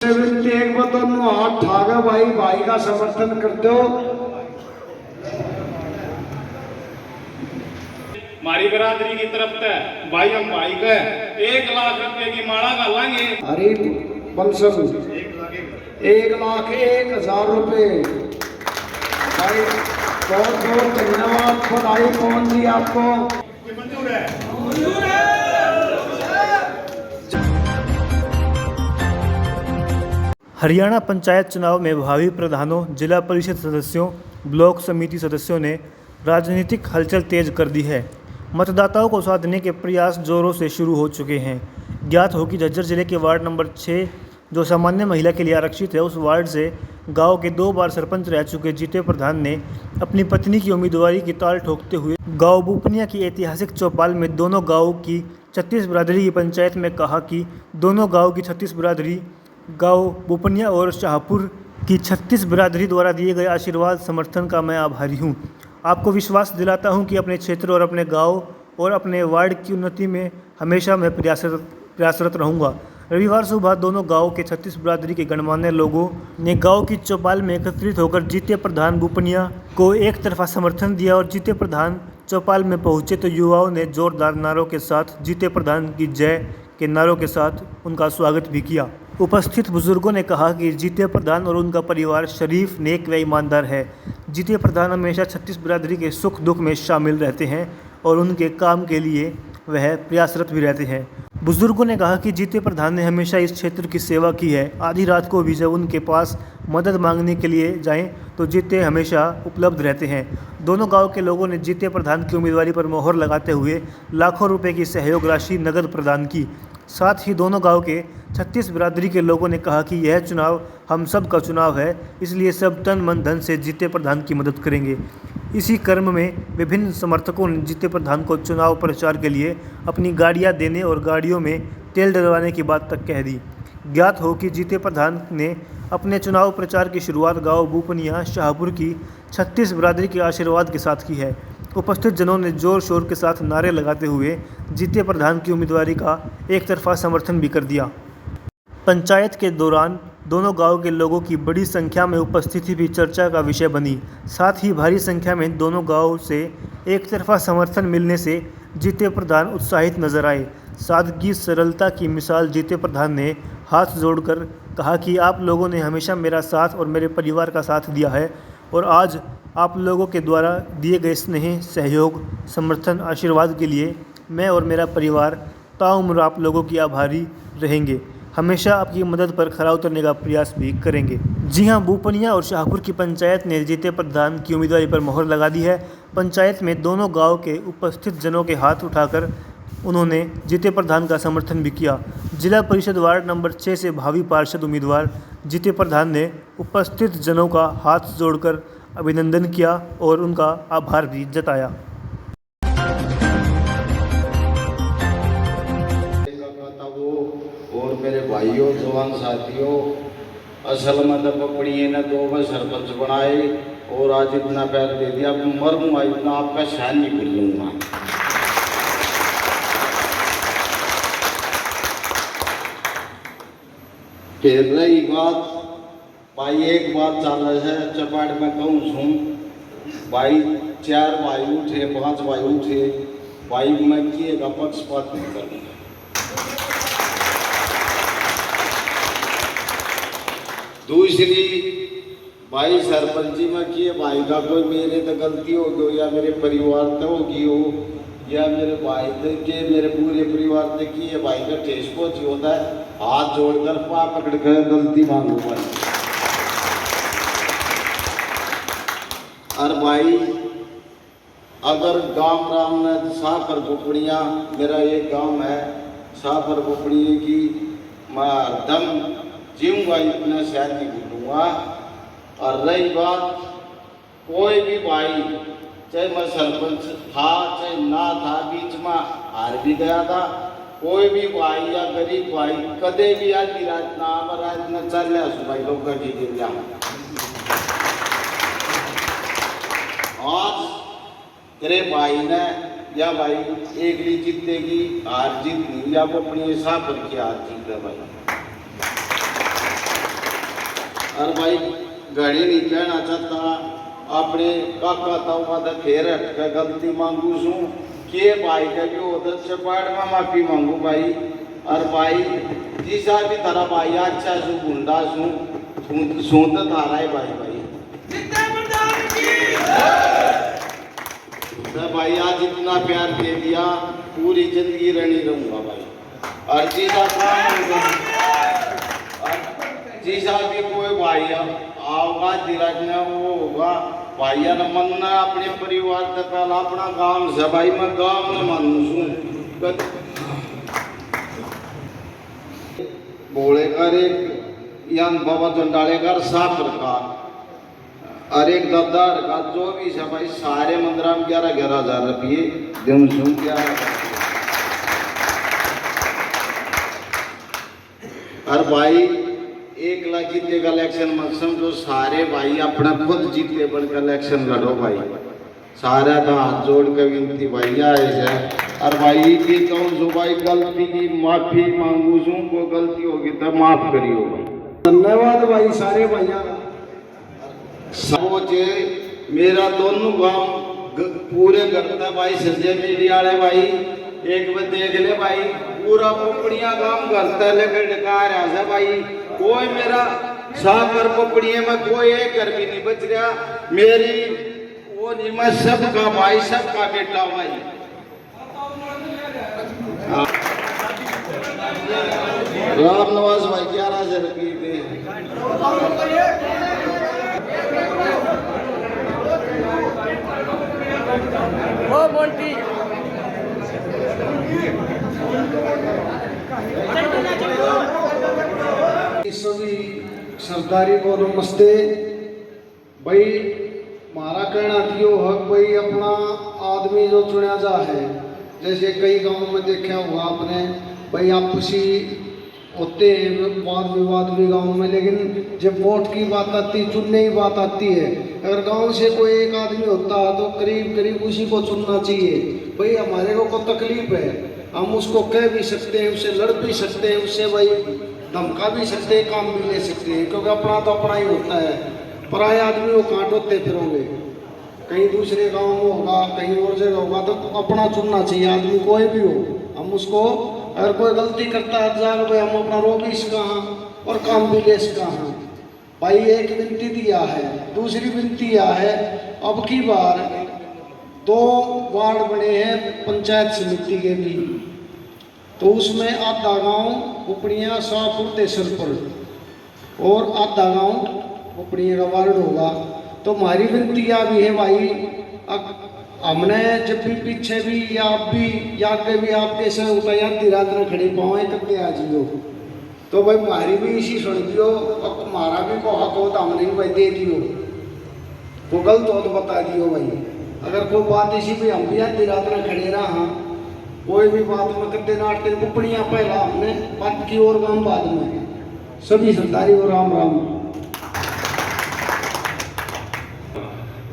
एक बताओ हाथ ठागा भाई, भाई का समर्थन कर दो। हमारी बरादरी की तरफ से भाई हम भाई का 1,00,000 रुपए की माला डालेंगे। अरे बंसल 1,01,000 रुपए भाई, बहुत बहुत धन्यवाद। बधाई कौन दी आपको? मंजूर है। हरियाणा पंचायत चुनाव में भावी प्रधानों, जिला परिषद सदस्यों, ब्लॉक समिति सदस्यों ने राजनीतिक हलचल तेज कर दी है। मतदाताओं को साधने के प्रयास जोरों से शुरू हो चुके हैं। ज्ञात हो कि झज्जर जिले के वार्ड नंबर 6 जो सामान्य महिला के लिए आरक्षित है, उस वार्ड से गांव के 2 बार सरपंच रह चुके जीते प्रधान ने अपनी पत्नी की उम्मीदवारी की ताल ठोकते हुए गांव बुपनिया की ऐतिहासिक चौपाल में दोनों गाँव की 36 बिरादरी की पंचायत में कहा कि दोनों गाँव की 36 बिरादरी, गांव बुपनिया और शाहपुर की 36 बिरादरी द्वारा दिए गए आशीर्वाद समर्थन का मैं आभारी हूं। आपको विश्वास दिलाता हूं कि अपने क्षेत्र और अपने गांव और अपने वार्ड की उन्नति में हमेशा मैं प्रयासरत रहूंगा। रविवार सुबह दोनों गांव के 36 बिरादरी के गणमान्य लोगों ने गांव की चौपाल में एकत्रित होकर जीते प्रधान बुपनिया को एक तरफा समर्थन दिया और जीते प्रधान चौपाल में पहुंचे तो युवाओं ने जोरदार नारों के साथ जीते प्रधान की जय के नारों के साथ उनका स्वागत भी किया। उपस्थित बुजुर्गों ने कहा कि जीते प्रधान और उनका परिवार शरीफ, नेक व ईमानदार है। जीते प्रधान हमेशा 36 बिरादरी के सुख दुख में शामिल रहते हैं और उनके काम के लिए वह प्रयासरत भी रहते हैं। बुजुर्गों ने कहा कि जीते प्रधान ने हमेशा इस क्षेत्र की सेवा की है। आधी रात को भी जब उनके पास मदद मांगने के लिए जाएं तो जीते हमेशा उपलब्ध रहते हैं। दोनों गांव के लोगों ने जीते प्रधान की उम्मीदवारी पर मोहर लगाते हुए लाखों रुपए की सहयोग राशि नगद प्रदान की। साथ ही दोनों गांव के 36 बिरादरी के लोगों ने कहा कि यह चुनाव हम सब का चुनाव है, इसलिए सब तन मन धन से जीते प्रधान की मदद करेंगे। इसी क्रम में विभिन्न समर्थकों ने जीते प्रधान को चुनाव प्रचार के लिए अपनी गाड़ियां देने और गाड़ियों में तेल डलवाने की बात तक कह दी। ज्ञात हो कि जीते प्रधान ने अपने चुनाव प्रचार की शुरुआत गांव बुपनिया शाहपुर की 36 बिरादरी के आशीर्वाद के साथ की है। उपस्थित जनों ने जोर शोर के साथ नारे लगाते हुए जीते प्रधान की उम्मीदवारी का एक तरफा समर्थन भी कर दिया। पंचायत के दौरान दोनों गांव के लोगों की बड़ी संख्या में उपस्थिति भी चर्चा का विषय बनी। साथ ही भारी संख्या में दोनों गांव से एक तरफा समर्थन मिलने से जीते प्रधान उत्साहित नजर आए। सादगी सरलता की मिसाल जीते प्रधान ने हाथ जोड़कर कहा कि आप लोगों ने हमेशा मेरा साथ और मेरे परिवार का साथ दिया है और आज आप लोगों के द्वारा दिए गए स्नेह, सहयोग, समर्थन, आशीर्वाद के लिए मैं और मेरा परिवार ताउम्र आप लोगों की आभारी रहेंगे। हमेशा आपकी मदद पर खरा उतरने का प्रयास भी करेंगे। जी हां, बुपनिया और शाहपुर की पंचायत ने जीते प्रधान की उम्मीदवारी पर मोहर लगा दी है। पंचायत में दोनों गांव के उपस्थित जनों के हाथ उठाकर उन्होंने जीते प्रधान का समर्थन भी किया। जिला परिषद वार्ड नंबर 6 से भावी पार्षद उम्मीदवार जीते प्रधान ने उपस्थित जनों का हाथ जोड़कर अभिनंदन किया और उनका आभार भी जताया। और मेरे भाइयों, जवान साथियों, असल में तो पपड़िए ने 2 में सरपंच बनाए और आज इतना प्यार दे दिया, मरूंगा इतना आपका शान नहीं कर लूंगा। फिर रही बात भाई, एक बात चल रहा है चपाट में कहूँ सुन भाई, 4 भाई उठे, 5 भाई उठे भाई, मैं किएगा पक्षपात नहीं करूँगा। दूसरी भाई, सरपंची में किए भाई का कोई मेरे तो गलती हो गई या मेरे परिवार तो होगी हो या मेरे भाई के मेरे पूरे परिवार ने किए भाई का ठेस पहुंची होता है, हाथ जोड़कर पा पकड़ कर गलती मांगू भाई। और भाई अगर गांव राम में साफर बुपड़िया, मेरा एक गांव है साफर बुपड़िया की, मैं दम जीऊँगा इतना शायद नहीं भूलूँगा। और रही बात कोई भी भाई, चाहे मैं सरपंच था चाहे ना था, बीच में हार भी गया था, कोई भी भाई या गरीब भाई कदे भी आधी रात ना रात न चल भाई लोग की गिर आज तेरे भाई ने या भाई एक भी जीतेगी, हार जीत नहीं, या अपनी साफ की हार जीत है भाई। और भाई घड़ी नहीं कहना चाहता अपने काका ताऊ का फेर हट के गलती मांगू छू के भाई का भी उधर चपाड़ में माफी मांगू भाई। और भाई जिसा भी तारा भाई अच्छा छू गुंडा छू तो थारा है भाई भाई मैं भाई आज इतना प्यार दे दिया पूरी जिंदगी रहनी रहूंगा भाई। और जीसा काम होगा जीसा भी कोई भाई आओगा धीरज में वो होगा भाइया न मनना अपने परिवार से पहला अपना गांव से भाई मैं गांव में मानू बोले कर एक यान बाबा जंडाले कर साफ रखा और एक दबदार का जो भी है भाई सारे मंदिर में 11,000 रुपये दिन सुन क्या। और भाई 1 लाख जीते का इलेक्शन मत समझो सारे भाई अपना खुद जीते बड़ का इलेक्शन लड़ो भाई सारा तो हाथ जोड़ के विनती भाई ऐसे। और भाई की कहूँ जो भाई गलती की माफी मांगू छू को गलती होगी तो माफ करियो भाई। धन्यवाद भाई सारे भैया सोचे मेरा दोनों गांव पूरे करता भाई संजय मीडिया वाले भाई एक बार देख ले भाई पूरा पोपड़िया गांव करता है लेकर डका रहा है भाई कोई मेरा सागर पोपड़िया में कोई एक घर भी नहीं बच रहा मेरी वो नहीं मैं सबका भाई सबका बेटा भाई। राम नवाज भाई 11,000 रुपये ओ मोंटी सभी सरदारी को नमस्ते भाई। मारा कहना दियो हक भाई अपना आदमी जो चुना जा है जैसे कई गांव में देखा हुआ आपने भाई आपसी होते हैं वाद विवाद भी गांव में लेकिन जब वोट की बात आती चुनने की बात आती है अगर गांव से कोई एक आदमी होता तो करीब करीब उसी को चुनना चाहिए भाई। हमारे को तकलीफ है हम उसको कह भी सकते हैं उससे लड़ भी सकते हैं उससे भाई धमका भी सकते हैं काम भी ले सकते हैं क्योंकि अपना तो अपना ही होता है पराए आदमी को काटोते फिरोगे कहीं दूसरे गांव में होगा कहीं और जगह होगा तो अपना चुनना चाहिए आदमी कोई भी हो। हम उसको अगर कोई गलती करता है जाकर भाई हम अपना रोक भी इसका और काम भी ले इसका भाई। एक विनती दिया है दूसरी विनती यह है अब की बार 2 वार्ड बने हैं पंचायत समिति के भी तो उसमें आधा गांव पुपड़िया शाहपुर तेसरपुर और आधा गांव पुपड़िया का वार्ड होगा। तो हमारी विनती यह भी है भाई हमने जब भी पीछे भी या आप भी या आगे भी आपके संग होता या रात में खड़ी पाओ करते आ जियो तो भाई हमारी भी इसी सुन दियो अब हमारा भी को हक हो तो हमने भी भाई दे दियो वो गलत हो तो बता दियो भाई। अगर कोई बात इसी भी हम भी आधी रात में खड़े रहा हाँ कोई भी बात में करते नाटते पुपड़ियाँ पहला हमने बात की और काम बाद में सभी सरदारी और राम राम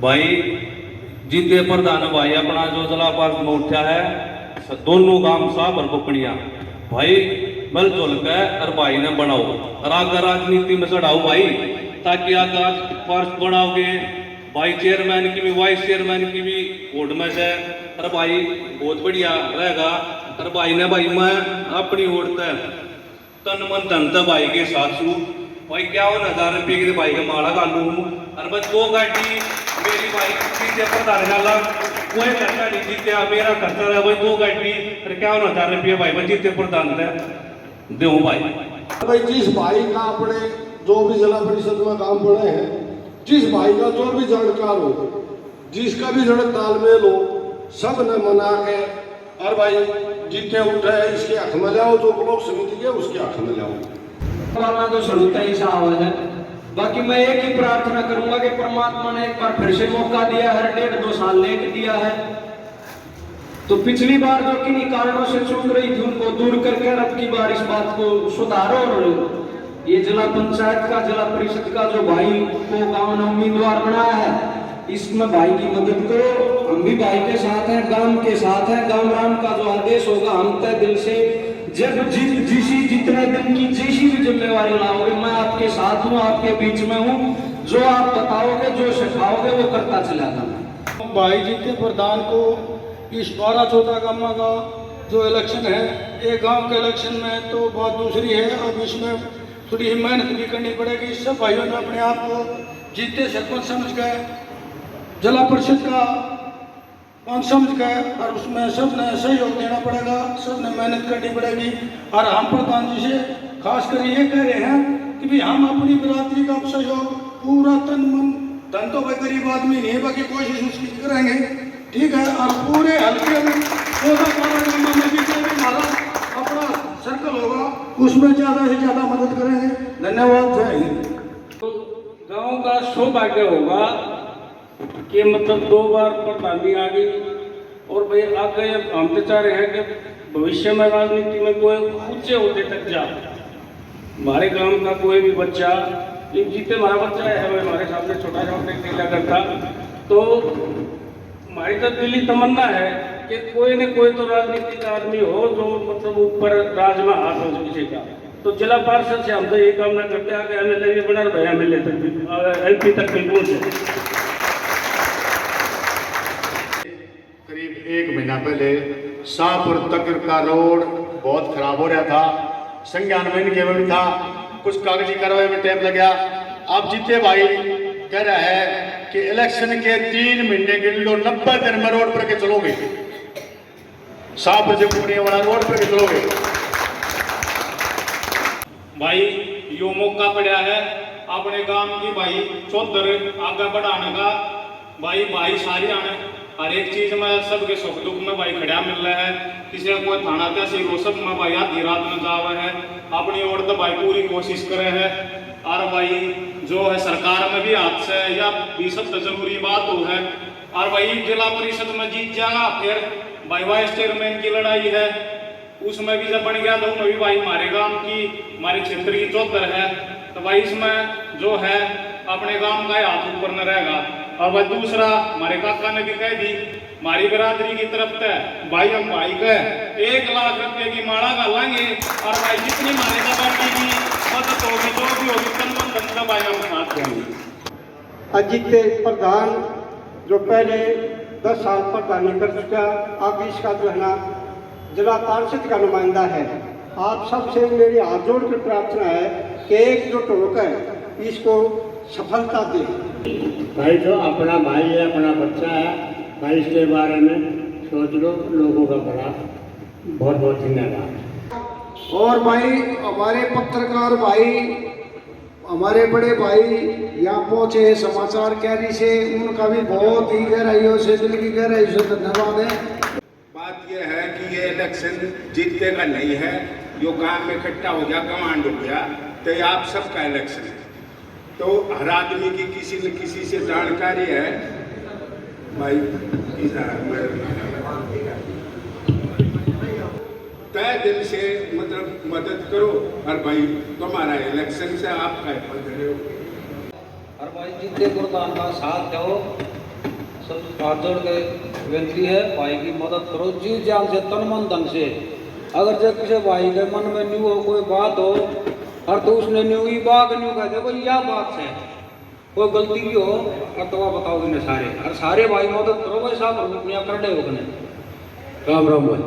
भाई जीते प्रधान भाई अपना जो जिला पास में उठा है दोनों काम साहब और पुपड़िया भाई मिल जुल के और भाई ने बनाओ और आगे राजनीति में चढ़ाओ भाई ताकि आगे फर्स्ट बनाओगे भाई चेयरमैन की भी वाइस चेयरमैन की भी वोट में से अरे भाई बहुत बढ़िया रहेगा। अरे भाई ने भाई मैं अपनी वोट तन मन धन था भाई के साथ छू भाई 51,000 रुपये की भाई का माड़ा गालू हूँ और बस 2 गाड़ी मेरी भाई जीते प्रधान गाला कोई खर्चा नहीं जीते मेरा खर्चा है भाई 2 गाड़ी फिर 51,000 रुपये भाई मैं जीते प्रधान दे भाई। भाई जिस भाई का अपने जो भी जिला परिषद में काम पड़े हैं जिस भाई का जो भी जानकार हो जिसका भी जड़ तालमेल हो सब ने मना के और भाई जितने उठे इसके हक में लाओ जो ब्लॉक समिति है उसके हक में लाओ तो शुरूता ही सावल है। बाकी मैं एक ही प्रार्थना करूंगा कि परमात्मा ने एक बार फिर से मौका दिया है 1.5-2 साल लेट दिया है तो पिछली बार जो किन्हीं कारणों से चूक रही थी उनको दूर करके अब की बार इस बात को सुधारो और ये जिला पंचायत का जिला परिषद का जो भाई को गांव ने उम्मीदवार बनाया है इसमें भाई की मदद करो। हम भी भाई के साथ हैं गांव के साथ हैं गांव राम का जो आदेश होगा हम तय दिल से जब जितने दिन की जैसी भी जिम्मेवारी लाओगे, मैं आपके साथ हूँ, आपके बीच में हूँ। जो आप बताओगे, जो सिखाओगे, वो करता चला जाना। भाई जीते प्रधान को इस 12-14 गाँव का जो इलेक्शन है, एक गांव के इलेक्शन में तो बात दूसरी है। अब इसमें थोड़ी मेहनत भी करनी पड़ेगी। सब भाइयों ने अपने आप को जीते सरपंच समझ गए, जिला परिषद का पंच समझ गए, और उसमें सब ने सहयोग देना पड़ेगा, सब ने मेहनत करनी पड़ेगी। और हम प्रधान जी से खास कर ये कह रहे हैं कि भी हम अपनी बिरादरी का सहयोग पूरा तन मन धन, तो भाई गरीब आदमी नहीं है, बाकी कोशिश उसकी करेंगे, ठीक है। और पूरे हल्के में 14-15 में भी जो भी हमारा अपना सर्कल होगा, उसमें ज़्यादा से ज़्यादा मदद करेंगे। धन्यवाद, जय हिंद। तो गांव का सौभाग्य होगा कि मतलब 2 बार प्रधानी आ गई, और भाई आगे हम तो चाह रहे हैं कि भविष्य में राजनीति में कोई ऊंचे होते तक जा। हमारे गांव का कोई भी बच्चा, जीते हमारा बच्चा है, वो हमारे सामने छोटा छोटा खेला करता, तो हमारी तो दिली तमन्ना है कि कोई न कोई तो राजनीतिक आदमी हो जो मतलब ऊपर राज में हाथ हो किसी का। तो जिला पार्षद से हम तो ये कामना करते हैं कि MLA भी बना रहे, MLA तक भी, MP तक भी पहुंचे। करीब 1 महीना पहले शाहपुर तक का रोड बहुत खराब हो रहा था, संज्ञान में नहीं भी था, कुछ कागजी कार्रवाई में टाइम लग गया। अब जीते भाई कह रहा है कि इलेक्शन के 3 महीने के लिए 90 दिन में रोड पर के चलोगे, शाहपुर से पुणे वाला रोड पर के चलोगे। भाई यो मौका पड़ा है अपने गांव की भाई चौधर आगे बढ़ाने का। भाई सारी आने हर एक चीज में, सबके सुख दुख में भाई खड़ा मिल रहा है। किसी को कोई थाना तहसील वो सब में भाई आधी रात में जावे है, अपनी ओर तो भाई पूरी कोशिश करे है। और भाई जो है सरकार में भी हाथ से या भी सबसे जरूरी बात हो है। और भाई जिला परिषद में जीत जाएगा, फिर भाई वाइस चेयरमैन की लड़ाई है, उसमें भी जब बन गया तो उसमें भी भाई हमारे गांव की, हमारे क्षेत्र की चौधर है, तो भाई इसमें जो है अपने गांव का हाथ ऊपर न रहेगा। और वह दूसरा हमारे काका ने भी कह दी, हमारी बिरादरी की तरफ से भाई हम भाई का 1 लाख रुपए की माला डालेंगे, और भाई जितनी हमारे दबाटी की मदद होगी, जो भी होगी, तन मन धन का भाई हम साथ देंगे। अजीत प्रधान जो पहले 10 साल प्रधानी कर चुका, अब इसका जो है ना जिला पार्षद का नुमाइंदा है। आप सबसे मेरी हाथ जोड़कर प्रार्थना है कि एकजुट होकर इसको सफलता दे। भाई जो अपना भाई है, अपना बच्चा है भाई, इसके बारे में सोच लो, लोगों का भला। बहुत बहुत धन्यवाद। और भाई हमारे पत्रकार भाई, हमारे बड़े भाई यहाँ पहुँचे समाचार कैरी से, उनका भी बहुत ही गहराइयों से, दिल की गहराई से धन्यवाद है। बात यह है कि ये इलेक्शन जीतने का नहीं है, जो गांव में इकट्ठा हो गया, कमांड हो गया, तो ये आप सबका इलेक्शन है। तो हर आदमी की किसी न किसी से जानकारी है भाई, तय दिल से मतलब मदद करो, और भाई तुम्हारा इलेक्शन से आपका हो। और भाई जितने प्रधान का साथ दो, सब हाथ जोड़ के विनती है, भाई की मदद करो जी जान से, तन मन धन से। अगर जब किसी भाई के मन में न्यू हो कोई बात हो, और तो उसने न्यू ही बाग न्यू कहते भाई यह बात है, कोई गलती भी हो और तो बताओ इन्हें सारे, और सारे भाई मदद करो भाई साहब, यहाँ कर दे राम राम भाई।